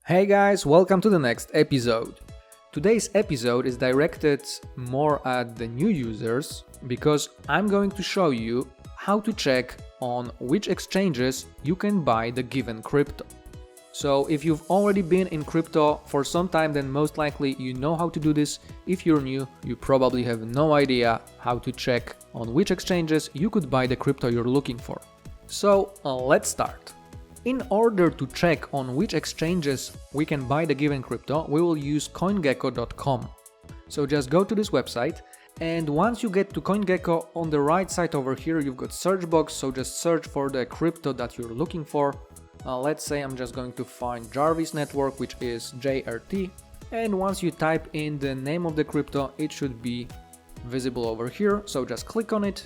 Hey guys, welcome to the next episode. Today's episode is directed more at the new users because I'm going to show you how to check on which exchanges you can buy the given crypto. So if you've already been in crypto for some time, then most likely you know how to do this. If you're new, you probably have no idea how to check on which exchanges you could buy the crypto you're looking for. So let's start. In order to check on which exchanges we can buy the given crypto, we will use CoinGecko.com. So just go to this website, and once you get to CoinGecko, on the right side over here you've got search box, so just search for the crypto that you're looking for. Let's say I'm just going to find Jarvis Network, which is JRT, and once you type in the name of the crypto, it should be visible over here, so just click on it.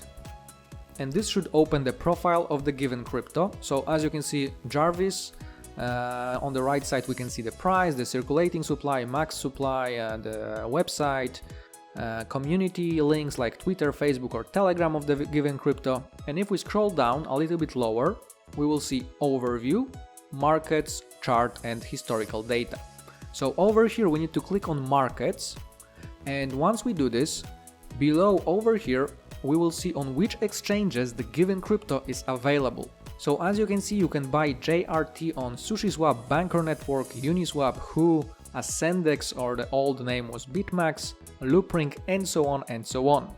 And this should open the profile of the given crypto. So as you can see, Jarvis, on the right side we can see the price, the circulating supply, max supply, the website, community links like Twitter, Facebook or Telegram of the given crypto. And if we scroll down a little bit lower, we will see overview, markets, chart and historical data. So over here we need to click on markets, and once we do this, below over here we will see on which exchanges the given crypto is available. So as you can see, you can buy JRT on SushiSwap, Banker Network, Uniswap, Who, Ascendex, or the old name was BitMax, Loopring, and so on and so on.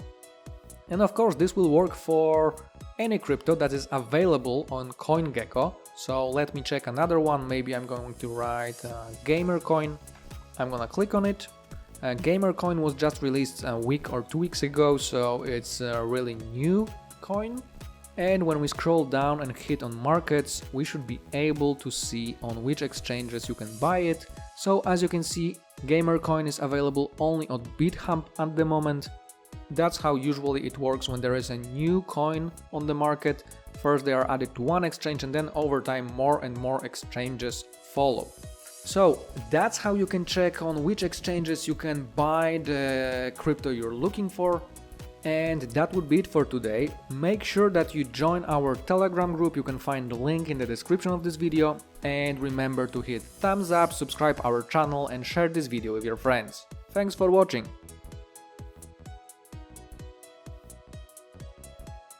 And of course this will work for any crypto that is available on CoinGecko. So let me check another one. Maybe I'm going to write Gamercoin. I'm gonna click on it. Gamercoin was just released a week or 2 weeks ago, so it's a really new coin. And when we scroll down and hit on markets, we should be able to see on which exchanges you can buy it. So as you can see, Gamercoin is available only on BitHub at the moment. That's how usually it works when there is a new coin on the market. First they are added to one exchange, and then over time more and more exchanges follow. So that's how you can check on which exchanges you can buy the crypto you're looking for. And that would be it for today. Make sure that you join our Telegram group. You can find the link in the description of this video. And remember to hit thumbs up, subscribe our channel and share this video with your friends. Thanks for watching.